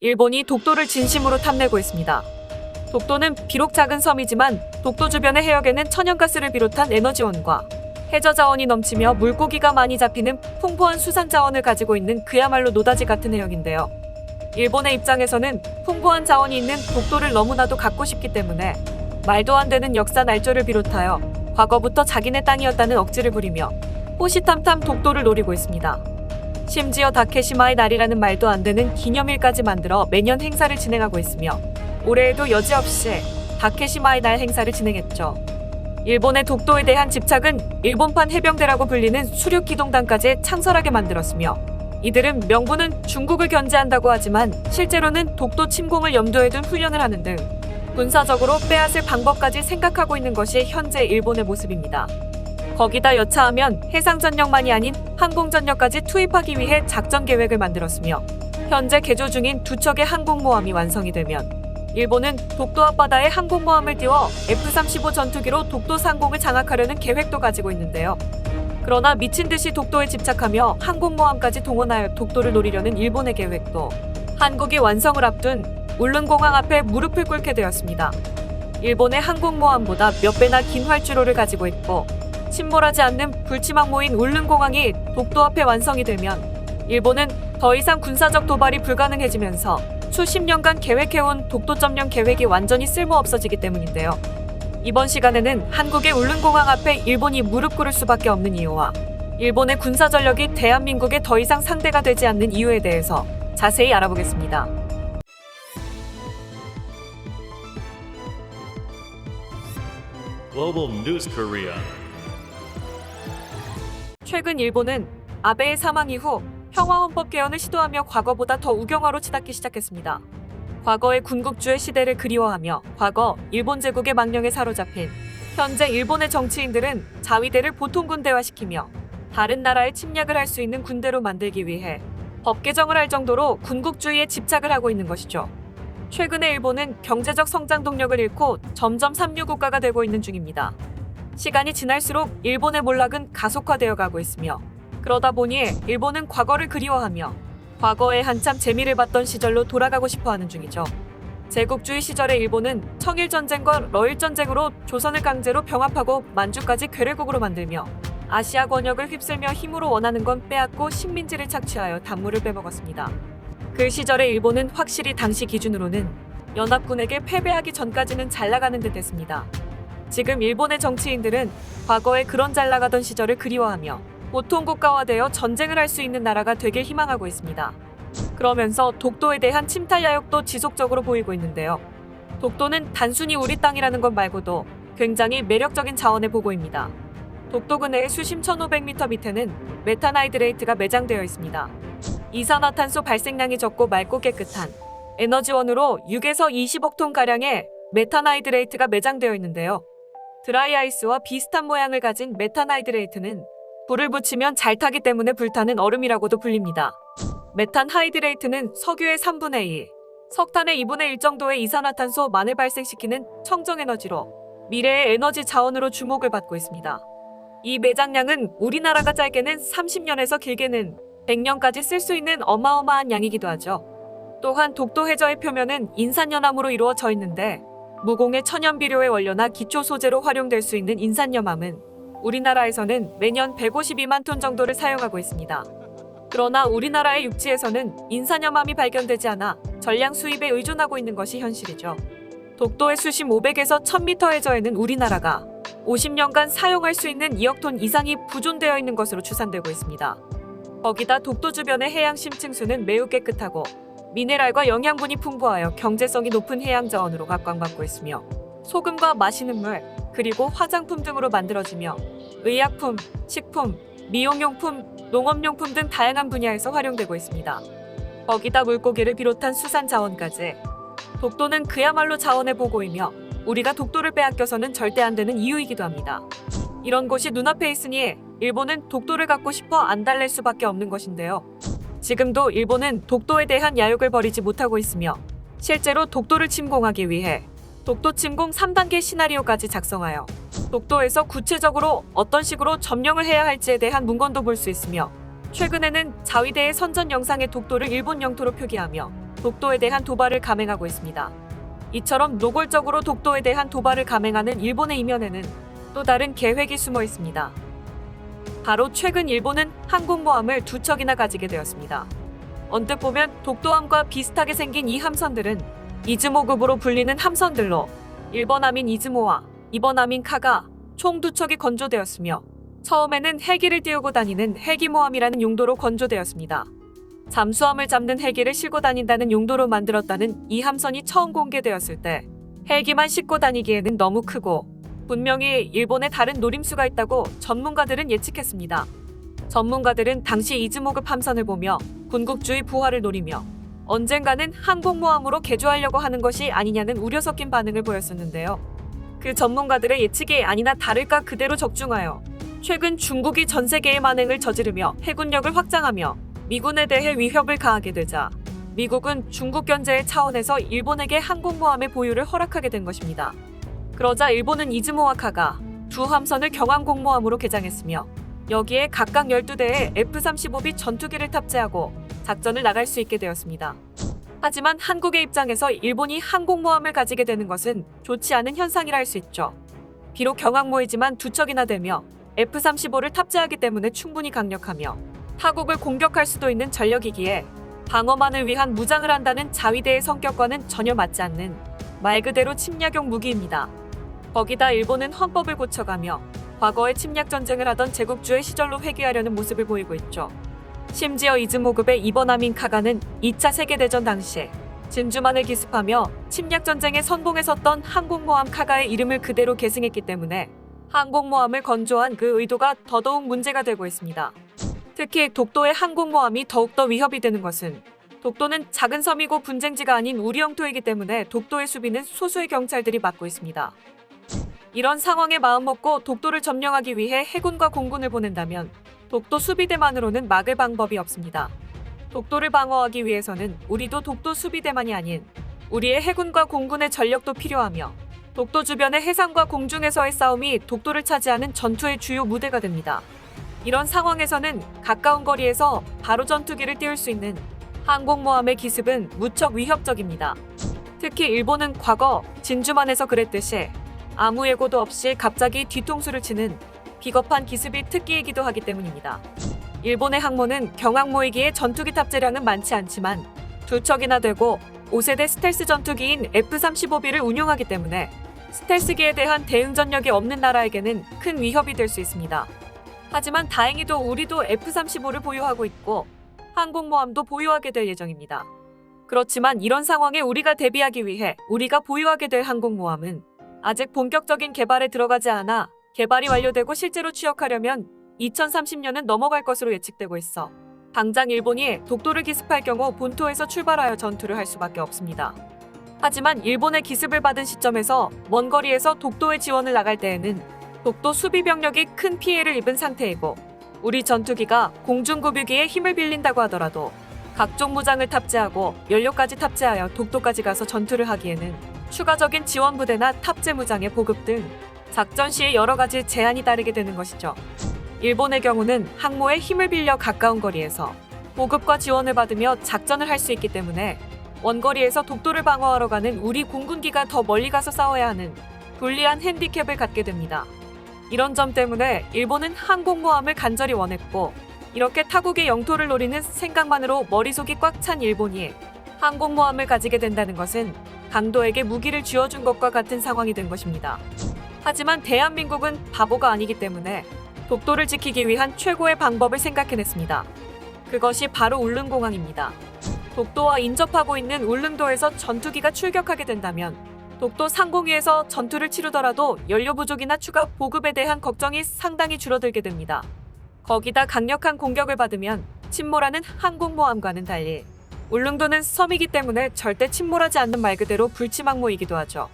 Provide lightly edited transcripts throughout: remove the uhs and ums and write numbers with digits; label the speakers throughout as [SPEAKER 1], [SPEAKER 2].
[SPEAKER 1] 일본이 독도를 진심으로 탐내고 있습니다. 독도는 비록 작은 섬이지만 독도 주변의 해역에는 천연가스를 비롯한 에너지원과 해저 자원이 넘치며 물고기가 많이 잡히는 풍부한 수산 자원을 가지고 있는 그야말로 노다지 같은 해역인데요. 일본의 입장에서는 풍부한 자원이 있는 독도를 너무나도 갖고 싶기 때문에 말도 안 되는 역사 날조를 비롯하여 과거부터 자기네 땅이었다는 억지를 부리며 호시탐탐 독도를 노리고 있습니다. 심지어 다케시마의 날이라는 말도 안 되는 기념일까지 만들어 매년 행사를 진행하고 있으며 올해에도 여지없이 다케시마의 날 행사를 진행했죠. 일본의 독도에 대한 집착은 일본판 해병대라고 불리는 수륙기동단까지 창설하게 만들었으며 이들은 명분은 중국을 견제한다고 하지만 실제로는 독도 침공을 염두에 둔 훈련을 하는 등 군사적으로 빼앗을 방법까지 생각하고 있는 것이 현재 일본의 모습입니다. 거기다 여차하면 해상전력만이 아닌 항공전력까지 투입하기 위해 작전 계획을 만들었으며 현재 개조 중인 두 척의 항공모함이 완성이 되면 일본은 독도 앞바다에 항공모함을 띄워 F-35 전투기로 독도 상공을 장악하려는 계획도 가지고 있는데요. 그러나 미친 듯이 독도에 집착하며 항공모함까지 동원하여 독도를 노리려는 일본의 계획도 한국이 완성을 앞둔 울릉공항 앞에 무릎을 꿇게 되었습니다. 일본의 항공모함보다 몇 배나 긴 활주로를 가지고 있고 침몰하지 않는 불치막 모인 울릉공항이 독도 앞에 완성이 되면 일본은 더 이상 군사적 도발이 불가능해지면서 수십 년간 계획해온 독도 점령 계획이 완전히 쓸모없어지기 때문인데요. 이번 시간에는 한국의 울릉공항 앞에 일본이 무릎 꿇을 수밖에 없는 이유와 일본의 군사 전력이 대한민국에 더 이상 상대가 되지 않는 이유에 대해서 자세히 알아보겠습니다.
[SPEAKER 2] Global News Korea.
[SPEAKER 1] 최근 일본은 아베의 사망 이후 평화헌법 개헌을 시도하며 과거보다 더 우경화로 치닫기 시작했습니다. 과거의 군국주의 시대를 그리워하며 과거 일본 제국의 망령에 사로잡힌 현재 일본의 정치인들은 자위대를 보통 군대화시키며 다른 나라에 침략을 할 수 있는 군대로 만들기 위해 법 개정을 할 정도로 군국주의에 집착을 하고 있는 것이죠. 최근에 일본은 경제적 성장 동력을 잃고 점점 삼류 국가가 되고 있는 중입니다. 시간이 지날수록 일본의 몰락은 가속화되어 가고 있으며 그러다 보니 일본은 과거를 그리워하며 과거에 한참 재미를 봤던 시절로 돌아가고 싶어하는 중이죠. 제국주의 시절의 일본은 청일전쟁과 러일전쟁으로 조선을 강제로 병합하고 만주까지 괴뢰국으로 만들며 아시아 권역을 휩쓸며 힘으로 원하는 건 빼앗고 식민지를 착취하여 단물을 빼먹었습니다. 그 시절의 일본은 확실히 당시 기준으로는 연합군에게 패배하기 전까지는 잘 나가는 듯 했습니다. 지금 일본의 정치인들은 과거에 그런 잘 나가던 시절을 그리워하며 보통 국가화되어 전쟁을 할 수 있는 나라가 되길 희망하고 있습니다. 그러면서 독도에 대한 침탈 야욕도 지속적으로 보이고 있는데요. 독도는 단순히 우리 땅이라는 것 말고도 굉장히 매력적인 자원에 보고입니다. 독도 근해의 수심 1500m 밑에는 메탄하이드레이트가 매장되어 있습니다. 이산화탄소 발생량이 적고 맑고 깨끗한 에너지원으로 6에서 20억 톤가량의 메탄하이드레이트가 매장되어 있는데요. 드라이아이스와 비슷한 모양을 가진 메탄하이드레이트는 불을 붙이면 잘 타기 때문에 불타는 얼음이라고도 불립니다. 메탄하이드레이트는 석유의 3분의 2, 석탄의 2분의 1 정도의 이산화탄소만을 발생시키는 청정에너지로 미래의 에너지 자원으로 주목을 받고 있습니다. 이 매장량은 우리나라가 짧게는 30년에서 길게는 100년까지 쓸 수 있는 어마어마한 양이기도 하죠. 또한 독도 해저의 표면은 인산연암으로 이루어져 있는데 무공해 천연비료의 원료나 기초 소재로 활용될 수 있는 인산염암은 우리나라에서는 매년 152만 톤 정도를 사용하고 있습니다. 그러나 우리나라의 육지에서는 인산염암이 발견되지 않아 전량 수입에 의존하고 있는 것이 현실이죠. 독도의 수심 500에서 1000m 해저에는 우리나라가 50년간 사용할 수 있는 2억 톤 이상이 보존되어 있는 것으로 추산되고 있습니다. 거기다 독도 주변의 해양 심층수는 매우 깨끗하고 미네랄과 영양분이 풍부하여 경제성이 높은 해양 자원으로 각광받고 있으며 소금과 마시는 물, 그리고 화장품 등으로 만들어지며 의약품, 식품, 미용용품, 농업용품 등 다양한 분야에서 활용되고 있습니다. 거기다 물고기를 비롯한 수산 자원까지 독도는 그야말로 자원의 보고이며 우리가 독도를 빼앗겨서는 절대 안 되는 이유이기도 합니다. 이런 곳이 눈앞에 있으니 일본은 독도를 갖고 싶어 안달낼 수밖에 없는 것인데요. 지금도 일본은 독도에 대한 야욕을 버리지 못하고 있으며 실제로 독도를 침공하기 위해 독도 침공 3단계 시나리오까지 작성하여 독도에서 구체적으로 어떤 식으로 점령을 해야 할지에 대한 문건도 볼 수 있으며 최근에는 자위대의 선전 영상에 독도를 일본 영토로 표기하며 독도에 대한 도발을 감행하고 있습니다. 이처럼 노골적으로 독도에 대한 도발을 감행하는 일본의 이면에는 또 다른 계획이 숨어 있습니다. 바로 최근 일본은 항공모함을 2척이나 가지게 되었습니다. 언뜻 보면 독도함과 비슷하게 생긴 이 함선들은 이즈모급으로 불리는 함선들로 1번 함인 이즈모와 2번 함인 카가 총 2척이 건조되었으며 처음에는 헬기를 띄우고 다니는 헬기모함이라는 용도로 건조되었습니다. 잠수함을 잡는 헬기를 싣고 다닌다는 용도로 만들었다는 이 함선이 처음 공개되었을 때 헬기만 싣고 다니기에는 너무 크고 분명히 일본에 다른 노림수가 있다고 전문가들은 예측했습니다. 전문가들은 당시 이즈모급 함선을 보며 군국주의 부활을 노리며 언젠가는 항공모함으로 개조하려고 하는 것이 아니냐는 우려 섞인 반응을 보였었는데요. 그 전문가들의 예측이 아니나 다를까 그대로 적중하여 최근 중국이 전 세계의 만행을 저지르며 해군력을 확장하며 미군에 대해 위협을 가하게 되자 미국은 중국 견제의 차원에서 일본에게 항공모함의 보유를 허락하게 된 것입니다. 그러자 일본은 이즈모와 카가 두 함선을 경항공모함으로 개장했으며 여기에 각각 12대의 F-35B 전투기를 탑재하고 작전을 나갈 수 있게 되었습니다. 하지만 한국의 입장에서 일본이 항공모함을 가지게 되는 것은 좋지 않은 현상이라 할 수 있죠. 비록 경항모이지만 2척이나 되며 F-35를 탑재하기 때문에 충분히 강력하며 타국을 공격할 수도 있는 전력이기에 방어만을 위한 무장을 한다는 자위대의 성격과는 전혀 맞지 않는 말 그대로 침략용 무기입니다. 거기다 일본은 헌법을 고쳐가며 과거에 침략 전쟁을 하던 제국주의 시절로 회귀하려는 모습을 보이고 있죠. 심지어 이즈모급의 2번 함인 카가는 2차 세계대전 당시에 진주만을 기습하며 침략 전쟁에 선봉에 섰던 항공모함 카가의 이름을 그대로 계승했기 때문에 항공모함을 건조한 그 의도가 더더욱 문제가 되고 있습니다. 특히 독도의 항공모함이 더욱더 위협이 되는 것은 독도는 작은 섬이고 분쟁지가 아닌 우리 영토이기 때문에 독도의 수비는 소수의 경찰들이 맡고 있습니다. 이런 상황에 마음먹고 독도를 점령하기 위해 해군과 공군을 보낸다면 독도 수비대만으로는 막을 방법이 없습니다. 독도를 방어하기 위해서는 우리도 독도 수비대만이 아닌 우리의 해군과 공군의 전력도 필요하며 독도 주변의 해상과 공중에서의 싸움이 독도를 차지하는 전투의 주요 무대가 됩니다. 이런 상황에서는 가까운 거리에서 바로 전투기를 띄울 수 있는 항공모함의 기습은 무척 위협적입니다. 특히 일본은 과거 진주만에서 그랬듯이 아무 예고도 없이 갑자기 뒤통수를 치는 비겁한 기습이 특기이기도 하기 때문입니다. 일본의 항모는 경항모이기에 전투기 탑재량은 많지 않지만 2척이나 되고 5세대 스텔스 전투기인 F-35B를 운용하기 때문에 스텔스기에 대한 대응 전력이 없는 나라에게는 큰 위협이 될 수 있습니다. 하지만 다행히도 우리도 F-35를 보유하고 있고 항공모함도 보유하게 될 예정입니다. 그렇지만 이런 상황에 우리가 대비하기 위해 우리가 보유하게 될 항공모함은 아직 본격적인 개발에 들어가지 않아 개발이 완료되고 실제로 취역하려면 2030년은 넘어갈 것으로 예측되고 있어 당장 일본이 독도를 기습할 경우 본토에서 출발하여 전투를 할 수밖에 없습니다. 하지만 일본의 기습을 받은 시점에서 먼 거리에서 독도에 지원을 나갈 때에는 독도 수비 병력이 큰 피해를 입은 상태이고 우리 전투기가 공중급유기에 힘을 빌린다고 하더라도 각종 무장을 탑재하고 연료까지 탑재하여 독도까지 가서 전투를 하기에는 추가적인 지원 부대나 탑재 무장의 보급 등 작전 시에 여러 가지 제한이 따르게 되는 것이죠. 일본의 경우는 항모에 힘을 빌려 가까운 거리에서 보급과 지원을 받으며 작전을 할 수 있기 때문에 원거리에서 독도를 방어하러 가는 우리 공군기가 더 멀리 가서 싸워야 하는 불리한 핸디캡을 갖게 됩니다. 이런 점 때문에 일본은 항공모함을 간절히 원했고 이렇게 타국의 영토를 노리는 생각만으로 머릿속이 꽉 찬 일본이 항공모함을 가지게 된다는 것은 강도에게 무기를 쥐어준 것과 같은 상황이 된 것입니다. 하지만 대한민국은 바보가 아니기 때문에 독도를 지키기 위한 최고의 방법을 생각해냈습니다. 그것이 바로 울릉공항입니다. 독도와 인접하고 있는 울릉도에서 전투기가 출격하게 된다면 독도 상공위에서 전투를 치르더라도 연료 부족이나 추가 보급에 대한 걱정이 상당히 줄어들게 됩니다. 거기다 강력한 공격을 받으면 침몰하는 항공모함과는 달리 울릉도는 섬이기 때문에 절대 침몰하지 않는 말 그대로 불치망모이기도 하죠.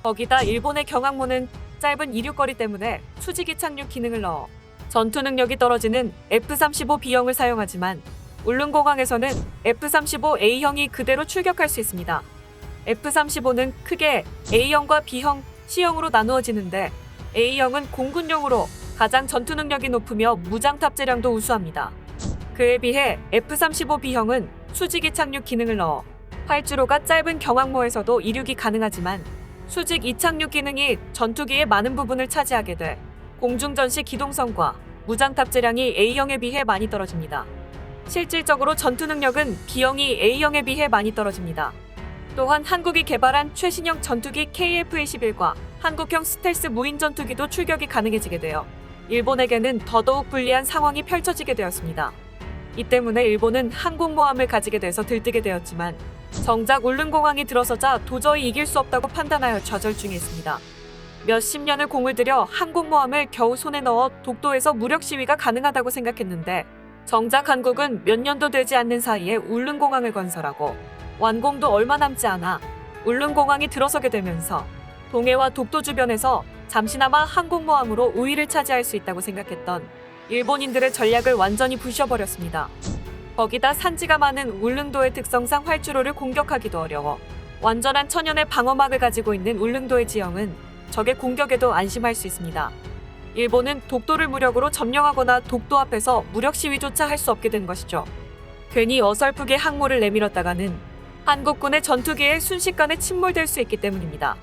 [SPEAKER 1] 거기다 일본의 경항모는 짧은 이륙거리 때문에 수직이 착륙 기능을 넣어 전투 능력이 떨어지는 F-35B형을 사용하지만 울릉공항에서는 F-35A형이 그대로 출격할 수 있습니다. F-35는 크게 A형과 B형, C형으로 나누어지는데 A형은 공군용으로 가장 전투 능력이 높으며 무장 탑재량도 우수합니다. 그에 비해 F-35B형은 수직이 착륙 기능을 넣어 활주로가 짧은 경항모에서도 이륙이 가능하지만 수직 이착륙 기능이 전투기의 많은 부분을 차지하게 돼 공중전시 기동성과 무장 탑재량이 A형에 비해 많이 떨어집니다. 실질적으로 전투 능력은 B형이 A형에 비해 많이 떨어집니다. 또한 한국이 개발한 최신형 전투기 KF-21과 한국형 스텔스 무인 전투기도 출격이 가능해지게 되어 일본에게는 더더욱 불리한 상황이 펼쳐지게 되었습니다. 이 때문에 일본은 항공모함을 가지게 돼서 들뜨게 되었지만 정작 울릉공항이 들어서자 도저히 이길 수 없다고 판단하여 좌절 중에 있습니다. 몇십 년을 공을 들여 항공모함을 겨우 손에 넣어 독도에서 무력 시위가 가능하다고 생각했는데 정작 한국은 몇 년도 되지 않는 사이에 울릉공항을 건설하고 완공도 얼마 남지 않아 울릉공항이 들어서게 되면서 동해와 독도 주변에서 잠시나마 항공모함으로 우위를 차지할 수 있다고 생각했던 일본인들의 전략을 완전히 부셔버렸습니다. 거기다 산지가 많은 울릉도의 특성상 활주로를 공격하기도 어려워 완전한 천연의 방어막을 가지고 있는 울릉도의 지형은 적의 공격에도 안심할 수 있습니다. 일본은 독도를 무력으로 점령하거나 독도 앞에서 무력 시위조차 할 수 없게 된 것이죠. 괜히 어설프게 항모를 내밀었다가는 한국군의 전투기에 순식간에 침몰될 수 있기 때문입니다.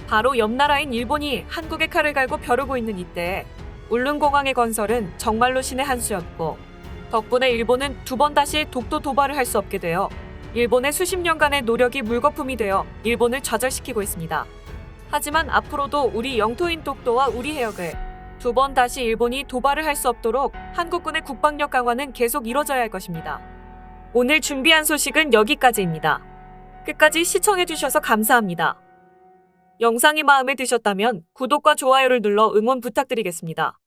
[SPEAKER 1] 바로 옆 나라인 일본이 한국의 칼을 갈고 벼르고 있는 이때에 울릉공항의 건설은 정말로 신의 한 수였고 덕분에 일본은 두 번 다시 독도 도발을 할 수 없게 되어 일본의 수십 년간의 노력이 물거품이 되어 일본을 좌절시키고 있습니다. 하지만 앞으로도 우리 영토인 독도와 우리 해역을 두 번 다시 일본이 도발을 할 수 없도록 한국군의 국방력 강화는 계속 이뤄져야 할 것입니다. 오늘 준비한 소식은 여기까지입니다. 끝까지 시청해주셔서 감사합니다. 영상이 마음에 드셨다면 구독과 좋아요를 눌러 응원 부탁드리겠습니다.